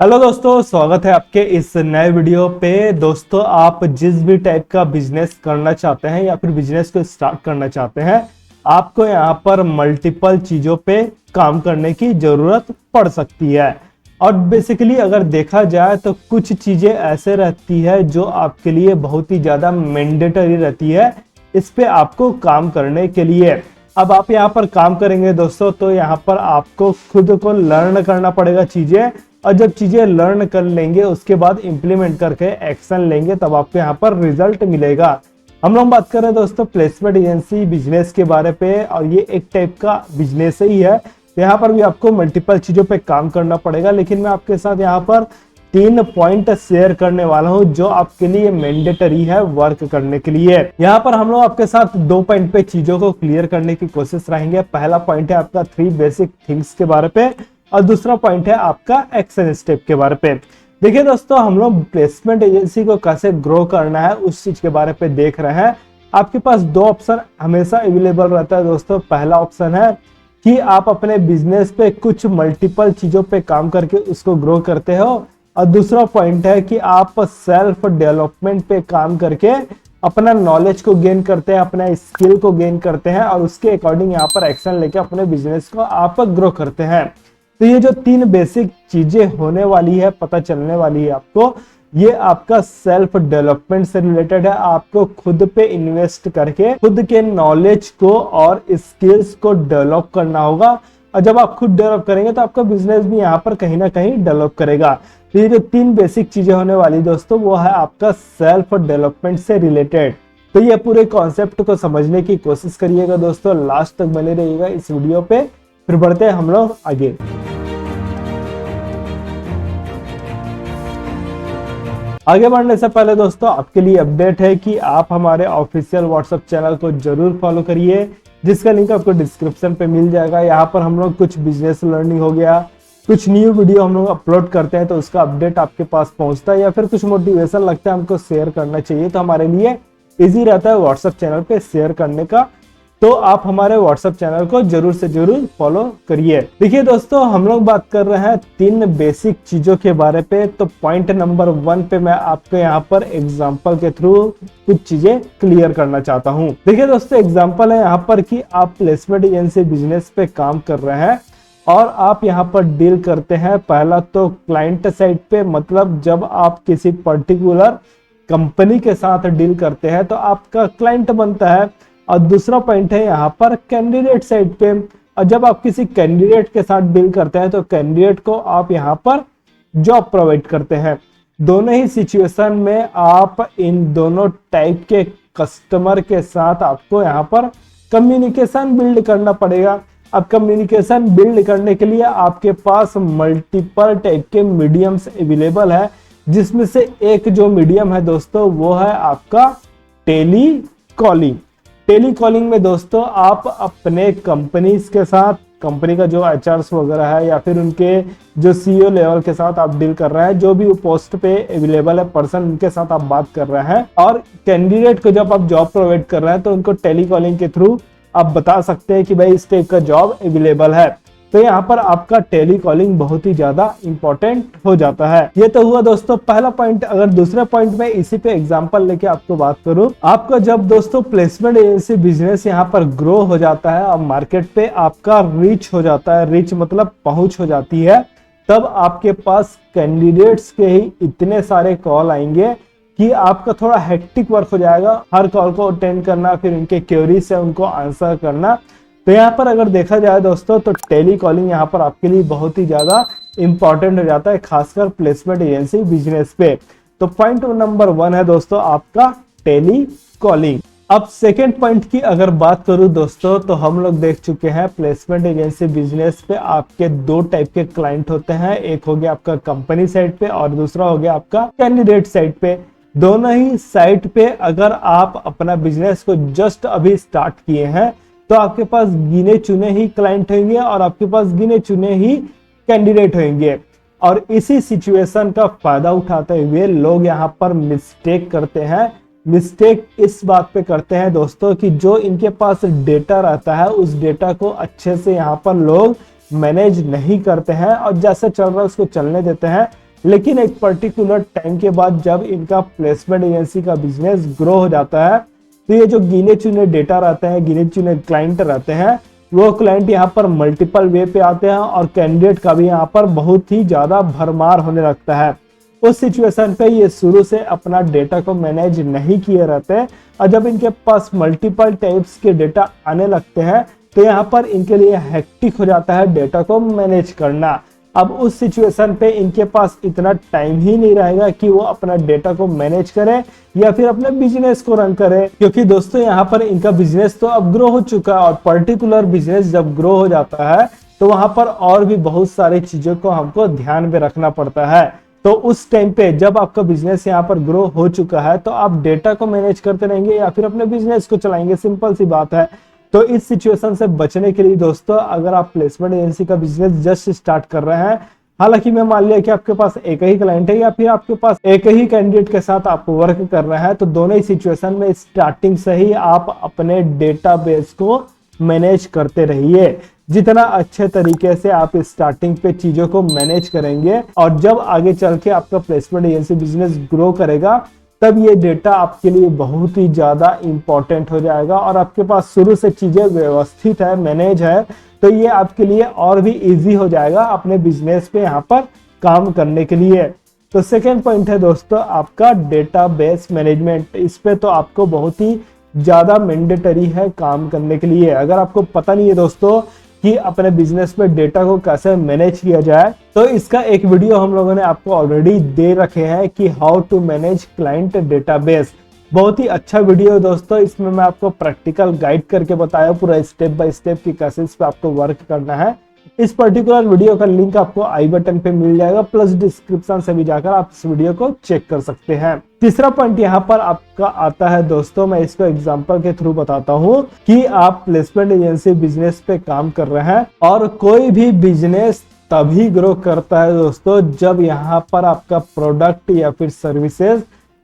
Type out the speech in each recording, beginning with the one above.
Hello दोस्तों, स्वागत है आपके इस नए वीडियो पे। दोस्तों, आप जिस भी टाइप का बिजनेस करना चाहते हैं या फिर बिजनेस को स्टार्ट करना चाहते हैं, आपको यहाँ पर मल्टीपल चीजों पे काम करने की जरूरत पड़ सकती है। और बेसिकली अगर देखा जाए तो कुछ चीजें ऐसे रहती है जो आपके लिए बहुत ही ज्यादा मैंडेटरी रहती है इस पे आपको काम करने के लिए। अब आप यहाँ पर काम करेंगे दोस्तों, तो यहाँ पर आपको खुद को लर्न करना पड़ेगा चीजें, और जब चीजें लर्न कर लेंगे उसके बाद इंप्लीमेंट करके एक्शन लेंगे तब आपको यहाँ पर रिजल्ट मिलेगा। हम लोग बात कर रहे हैं दोस्तों प्लेसमेंट एजेंसी बिजनेस के बारे पे, और ये एक टाइप का बिजनेस ही है। यहाँ पर भी आपको मल्टीपल चीजों पे काम करना पड़ेगा, लेकिन मैं आपके साथ यहाँ पर 3 पॉइंट शेयर करने वाला हूँ जो आपके लिए मैंडेटरी है वर्क करने के लिए। यहाँ पर हम लोग आपके साथ 2 पॉइंट पे चीजों को क्लियर करने की कोशिश रहेंगे। पहला पॉइंट है आपका 3 बेसिक थिंग्स के बारे पे, और दूसरा पॉइंट है आपका एक्शन स्टेप के बारे पे। देखिए दोस्तों, हम लोग प्लेसमेंट एजेंसी को कैसे ग्रो करना है उस चीज के बारे पे देख रहे हैं। आपके पास 2 ऑप्शन हमेशा अवेलेबल रहता है दोस्तों। पहला ऑप्शन है कि आप अपने बिजनेस पे कुछ मल्टीपल चीजों पे काम करके उसको ग्रो करते हो, और दूसरा पॉइंट है कि आप सेल्फ डेवलपमेंट पे काम करके अपना नॉलेज को गेन करते हैं, अपना स्किल को गेन करते हैं, और उसके अकॉर्डिंग यहाँ पर एक्शन लेके अपने बिजनेस को आप ग्रो करते हैं। तो ये जो 3 बेसिक चीजें होने वाली है, पता चलने वाली है आपको, ये आपका सेल्फ डेवलपमेंट से रिलेटेड है। आपको खुद पे इन्वेस्ट करके खुद के नॉलेज को और स्किल्स को डेवलप करना होगा, और जब आप खुद डेवलप करेंगे तो आपका बिजनेस भी यहाँ पर कहीं ना कहीं डेवलप करेगा। तो ये जो 3 बेसिक चीजें होने वाली दोस्तों, वो है आपका सेल्फ डेवलपमेंट से रिलेटेड। तो ये पूरे कॉन्सेप्ट को समझने की कोशिश करिएगा दोस्तों, लास्ट तक बने रहिएगा इस वीडियो पे। फिर बढ़ते हैं हम लोग आगे। आगे बढ़ने से पहले दोस्तों आपके लिए अपडेट है कि आप हमारे ऑफिशियल व्हाट्सएप चैनल को जरूर फॉलो करिए, जिसका लिंक आपको डिस्क्रिप्शन पे मिल जाएगा। यहाँ पर हम लोग कुछ बिजनेस लर्निंग हो गया, कुछ न्यू वीडियो हम लोग अपलोड करते हैं तो उसका अपडेट आपके पास पहुंचता है, या फिर कुछ मोटिवेशन लगता है हमको शेयर करना चाहिए तो हमारे लिए इजी रहता है व्हाट्सएप चैनल पे शेयर करने का। तो आप हमारे व्हाट्सएप चैनल को जरूर से जरूर फॉलो करिए। देखिए दोस्तों, हम लोग बात कर रहे हैं 3 बेसिक चीजों के बारे पे। तो पॉइंट नंबर 1 पे मैं आपको यहाँ पर एग्जांपल के थ्रू कुछ चीजें क्लियर करना चाहता हूँ। देखिए दोस्तों, एग्जांपल है यहाँ पर कि आप प्लेसमेंट एजेंसी बिजनेस पे काम कर रहे हैं और आप यहाँ पर डील करते हैं। पहला तो क्लाइंट साइड पे, मतलब जब आप किसी पर्टिकुलर कंपनी के साथ डील करते हैं तो आपका क्लाइंट बनता है। और दूसरा पॉइंट है यहाँ पर कैंडिडेट साइड पे, और जब आप किसी कैंडिडेट के साथ डील करते हैं तो कैंडिडेट को आप यहाँ पर जॉब प्रोवाइड करते हैं। दोनों ही सिचुएशन में आप इन दोनों टाइप के कस्टमर के साथ आपको यहाँ पर कम्युनिकेशन बिल्ड करना पड़ेगा। अब कम्युनिकेशन बिल्ड करने के लिए आपके पास मल्टीपल टाइप के मीडियम्स अवेलेबल है, जिसमें से एक जो मीडियम है दोस्तों वो है आपका टेली कॉलिंग। टेली कॉलिंग में दोस्तों आप अपने कंपनीज के साथ, कंपनी का जो एचआरस वगैरह है या फिर उनके जो सीईओ लेवल के साथ आप डील कर रहे हैं, जो भी पोस्ट पे अवेलेबल है पर्सन, उनके साथ आप बात कर रहे हैं। और कैंडिडेट को जब आप जॉब प्रोवाइड कर रहे हैं तो उनको टेली कॉलिंग के थ्रू आप बता सकते हैं कि भाई इस टाइप का जॉब अवेलेबल है। तो यहाँ पर आपका टेली कॉलिंग बहुत ही ज्यादा इंपॉर्टेंट हो जाता है। ये तो हुआ दोस्तों पहला पॉइंट। अगर दूसरे पॉइंट में इसी पे एग्जांपल लेके आपको बात करूं, आपका जब दोस्तों प्लेसमेंट एजेंसी बिजनेस यहाँ पर ग्रो हो जाता है और मार्केट पे आपका रीच हो जाता है, रीच मतलब पहुंच हो जाती है, तब आपके पास कैंडिडेट्स के ही इतने सारे कॉल आएंगे कि आपका थोड़ा हेक्टिक वर्क हो जाएगा, हर कॉल को अटेंड करना, फिर उनके क्वेरीज से उनको आंसर करना। तो यहाँ पर अगर देखा जाए दोस्तों तो टेली कॉलिंग यहाँ पर आपके लिए बहुत ही ज्यादा इंपॉर्टेंट हो जाता है, खासकर प्लेसमेंट एजेंसी बिजनेस पे। तो पॉइंट नंबर 1 है दोस्तों आपका टेली कॉलिंग। अब सेकेंड पॉइंट की अगर बात करूं दोस्तों, तो हम लोग देख चुके हैं प्लेसमेंट एजेंसी बिजनेस पे आपके 2 टाइप के क्लाइंट होते हैं। एक हो गया आपका कंपनी साइड पे और दूसरा हो गया आपका कैंडिडेट साइड पे। दोनों ही साइड पे अगर आप अपना बिजनेस को जस्ट अभी स्टार्ट किए हैं तो आपके पास गिने चुने ही क्लाइंट होंगे और आपके पास गिने चुने ही कैंडिडेट होंगे। और इसी सिचुएशन का फायदा उठाते हुए लोग यहाँ पर मिस्टेक करते हैं। मिस्टेक इस बात पे करते हैं दोस्तों कि जो इनके पास डेटा रहता है उस डेटा को अच्छे से यहाँ पर लोग मैनेज नहीं करते हैं और जैसे चल रहा है उसको चलने देते हैं। लेकिन एक पर्टिकुलर टाइम के बाद जब इनका प्लेसमेंट एजेंसी का बिजनेस ग्रो हो जाता है तो ये जो गिने चुने डेटा रहते हैं, गिने चुने क्लाइंट रहते हैं, वो क्लाइंट यहाँ पर मल्टीपल वे पे आते हैं और कैंडिडेट का भी यहाँ पर बहुत ही ज्यादा भरमार होने लगता है। उस सिचुएशन पे ये शुरू से अपना डेटा को मैनेज नहीं किए रहते और जब इनके पास मल्टीपल टाइप्स के डेटा आने लगते हैं तो यहाँ पर इनके लिए हेक्टिक हो जाता है डेटा को मैनेज करना। अब उस सिचुएशन पे इनके पास इतना टाइम ही नहीं रहेगा कि वो अपना डेटा को मैनेज करे या फिर अपने बिजनेस को रन करे, क्योंकि दोस्तों यहाँ पर इनका बिजनेस तो अब ग्रो हो चुका है और पर्टिकुलर बिजनेस जब ग्रो हो जाता है तो वहां पर और भी बहुत सारी चीजों को हमको ध्यान में रखना पड़ता है। तो उस टाइम पे जब आपका बिजनेस यहाँ पर ग्रो हो चुका है तो आप डेटा को मैनेज करते रहेंगे या फिर अपने बिजनेस को चलाएंगे, सिंपल सी बात है। तो इस सिचुएशन से बचने के लिए दोस्तों, अगर आप प्लेसमेंट एजेंसी का बिजनेस जस्ट स्टार्ट कर रहे हैं, हालांकि मैं मान लिया कि आपके पास एक ही क्लाइंट है या फिर आपके पास एक ही कैंडिडेट के साथ आप वर्क कर रहे हैं, तो दोनों ही सिचुएशन में स्टार्टिंग से ही आप अपने डेटाबेस को मैनेज करते रहिए। जितना अच्छे तरीके से आप स्टार्टिंग पे चीजों को मैनेज करेंगे और जब आगे चल के आपका प्लेसमेंट एजेंसी बिजनेस ग्रो करेगा तब ये डेटा आपके लिए बहुत ही ज्यादा इंपॉर्टेंट हो जाएगा और आपके पास शुरू से चीजें व्यवस्थित है, मैनेज है, तो ये आपके लिए और भी इजी हो जाएगा अपने बिजनेस पे यहाँ पर काम करने के लिए। तो सेकेंड पॉइंट है दोस्तों आपका डेटाबेस मैनेजमेंट। इस पे तो आपको बहुत ही ज्यादा मैंडेटरी है काम करने के लिए। अगर आपको पता नहीं है दोस्तों कि अपने बिजनेस में डेटा को कैसे मैनेज किया जाए, तो इसका एक वीडियो हम लोगों ने आपको ऑलरेडी दे रखे हैं कि how to manage client database. बहुत ही अच्छा वीडियो है दोस्तों। इसमें मैं आपको प्रैक्टिकल गाइड करके बताया पूरा स्टेप बाय स्टेप की कैसे इस पे आपको वर्क करना है। इस पर्टिकुलर वीडियो का लिंक आपको आई बटन पे मिल जाएगा, प्लस डिस्क्रिप्शन से भी जाकर आप इस वीडियो को चेक कर सकते हैं। तीसरा पॉइंट यहाँ पर आपका आता है दोस्तों, मैं इसको एग्जांपल के थ्रू बताता हूँ कि आप प्लेसमेंट एजेंसी बिजनेस पे काम कर रहे हैं और कोई भी बिजनेस तभी ग्रो करता है दोस्तों जब यहाँ पर आपका प्रोडक्ट या फिर सर्विसेज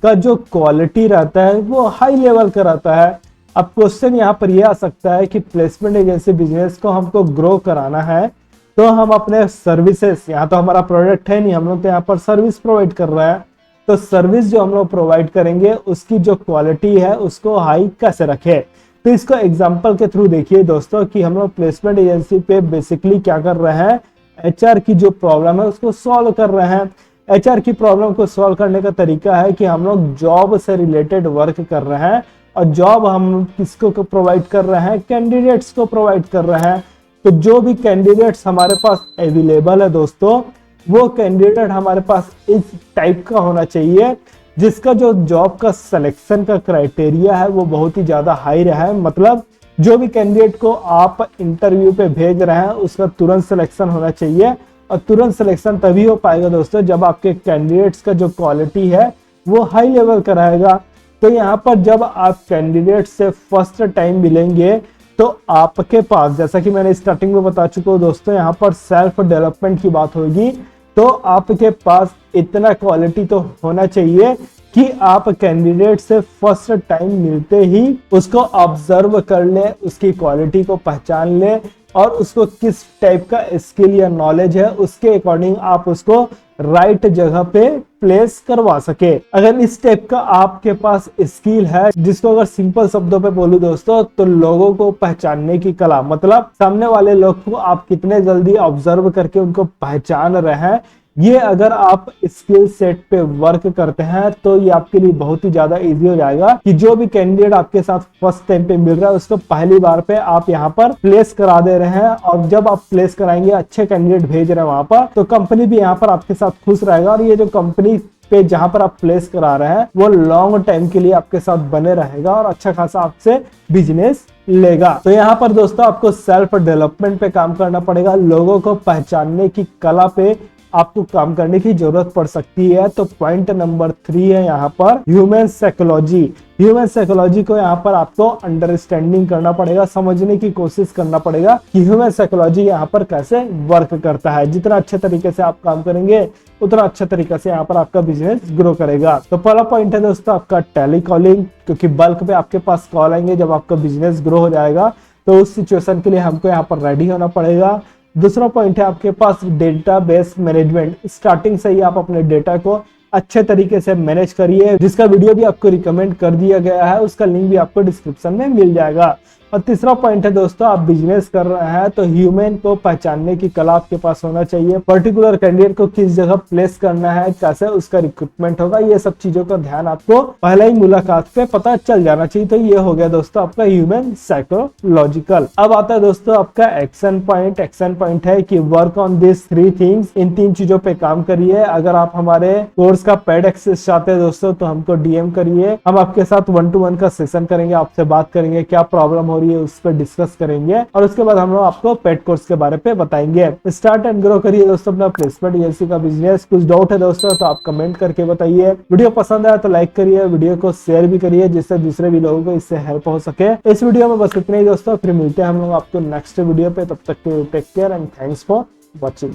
का जो क्वालिटी रहता है वो हाई लेवल का रहता है। अब क्वेश्चन यहाँ पर यह आ सकता है कि प्लेसमेंट एजेंसी बिजनेस को हमको ग्रो कराना है तो हम अपने सर्विसेज, यहाँ तो हमारा प्रोडक्ट है नहीं, हम लोग तो यहाँ पर सर्विस प्रोवाइड कर रहे हैं, तो सर्विस जो हम लोग प्रोवाइड करेंगे उसकी जो क्वालिटी है उसको हाई कैसे रखे। तो इसको एग्जांपल के थ्रू देखिए दोस्तों कि हम लोग प्लेसमेंट एजेंसी पे बेसिकली क्या कर रहे हैं, एचआर की जो प्रॉब्लम है उसको सॉल्व कर रहे हैं। एचआर की प्रॉब्लम को सॉल्व करने का तरीका है कि हम लोग जॉब से रिलेटेड वर्क कर रहे हैं और जॉब हम किसको प्रोवाइड कर रहे हैं, कैंडिडेट्स को प्रोवाइड कर रहे हैं। तो जो भी कैंडिडेट्स हमारे पास अवेलेबल है दोस्तों, वो कैंडिडेट हमारे पास इस टाइप का होना चाहिए जिसका जो जॉब का सिलेक्शन का क्राइटेरिया है वो बहुत ही ज्यादा हाई रहा है। मतलब जो भी कैंडिडेट को आप इंटरव्यू पे भेज रहे हैं उसका तुरंत सिलेक्शन होना चाहिए और तुरंत सिलेक्शन तभी हो पाएगा दोस्तों जब आपके कैंडिडेट्स का जो क्वालिटी है वो हाई लेवल का रहेगा। तो यहाँ पर जब आप कैंडिडेट से फर्स्ट टाइम मिलेंगे तो आपके पास, जैसा कि मैंने स्टार्टिंग में बता चुका हूँ दोस्तों, यहाँ पर सेल्फ डेवलपमेंट की बात होगी, तो आपके पास इतना क्वालिटी तो होना चाहिए कि आप कैंडिडेट से फर्स्ट टाइम मिलते ही उसको ऑब्जर्व कर ले, उसकी क्वालिटी को पहचान ले और उसको किस टाइप का स्किल या नॉलेज है उसके अकॉर्डिंग आप उसको राइट जगह पे प्लेस करवा सके। अगर इस टाइप का आपके पास स्किल है, जिसको अगर सिंपल शब्दों पे बोलूं दोस्तों तो लोगों को पहचानने की कला, मतलब सामने वाले लोग को आप कितने जल्दी ऑब्जर्व करके उनको पहचान रहे हैं, ये अगर आप स्किल सेट पे वर्क करते हैं तो ये आपके लिए बहुत ही ज्यादा इजी हो जाएगा कि जो भी कैंडिडेट आपके साथ फर्स्ट टाइम पे मिल रहा है उसको पहली बार पे आप यहाँ पर प्लेस करा दे रहे हैं। और जब आप प्लेस कराएंगे, अच्छे कैंडिडेट भेज रहे हैं वहां पर, तो कंपनी भी यहाँ पर आपके साथ खुश रहेगा और ये जो कंपनी पे जहां पर आप प्लेस करा रहे हैं वो लॉन्ग टाइम के लिए आपके साथ बने रहेगा और अच्छा खासा आपसे बिजनेस लेगा। तो यहाँ पर दोस्तों आपको सेल्फ डेवलपमेंट पे काम करना पड़ेगा, लोगों को पहचानने की कला पे आपको काम करने की जरूरत पड़ सकती है। तो पॉइंट नंबर 3 है यहाँ पर ह्यूमन साइकोलॉजी। ह्यूमन साइकोलॉजी को यहाँ पर आपको अंडरस्टैंडिंग करना पड़ेगा, समझने की कोशिश करना पड़ेगा कि ह्यूमन साइकोलॉजी यहाँ पर कैसे वर्क करता है। जितना अच्छे तरीके से आप काम करेंगे उतना अच्छे तरीके से यहाँ पर आपका बिजनेस ग्रो करेगा। तो पहला पॉइंट है दोस्तों आपका टेली कॉलिंग, क्योंकि बल्क पे आपके पास कॉल आएंगे जब आपका बिजनेस ग्रो हो जाएगा, तो उस सिचुएशन के लिए हमको यहाँ पर रेडी होना पड़ेगा। दूसरा पॉइंट है आपके पास डेटाबेस मैनेजमेंट। स्टार्टिंग से ही आप अपने डेटा को अच्छे तरीके से मैनेज करिए, जिसका वीडियो भी आपको रिकमेंड कर दिया गया है, उसका लिंक भी आपको डिस्क्रिप्शन में मिल जाएगा। और तीसरा पॉइंट है दोस्तों, आप बिजनेस कर रहे हैं तो ह्यूमन को पहचानने की कला आपके पास होना चाहिए। पर्टिकुलर कैंडिडेट को किस जगह प्लेस करना है, कैसे उसका रिक्रूटमेंट होगा, ये सब चीजों का ध्यान आपको पहले ही मुलाकात पे पता चल जाना चाहिए। तो ये हो गया दोस्तों आपका ह्यूमन साइकोलॉजिकल। अब आता है दोस्तों आपका एक्शन पॉइंट। एक्शन पॉइंट है कि वर्क ऑन दिस 3 थिंग्स, इन 3 चीजों पे काम करिए। अगर आप हमारे कोर्स का पेड एक्सेस चाहते हैं दोस्तों तो हमको डीएम करिए, हम आपके साथ 1-to-1 का सेशन करेंगे, आपसे बात करेंगे, क्या प्रॉब्लम हो ये उस पर डिस्कस करेंगे और उसके बाद हम लोग आपको पेड कोर्स के बारे पे बताएंगे। स्टार्ट एंड ग्रो करिए दोस्तों अपना प्लेसमेंट एजेंसी का बिजनेस। कुछ डाउट है दोस्तों तो आप कमेंट करके बताइए। वीडियो पसंद आया तो लाइक करिए, वीडियो को शेयर भी करिए जिससे दूसरे भी लोगों को इससे हेल्प हो सके। इस वीडियो में बस इतना ही दोस्तों, फिर मिलते हैं हम लोग आपको नेक्स्ट वीडियो पे। तब तक के take care and thanks for watching.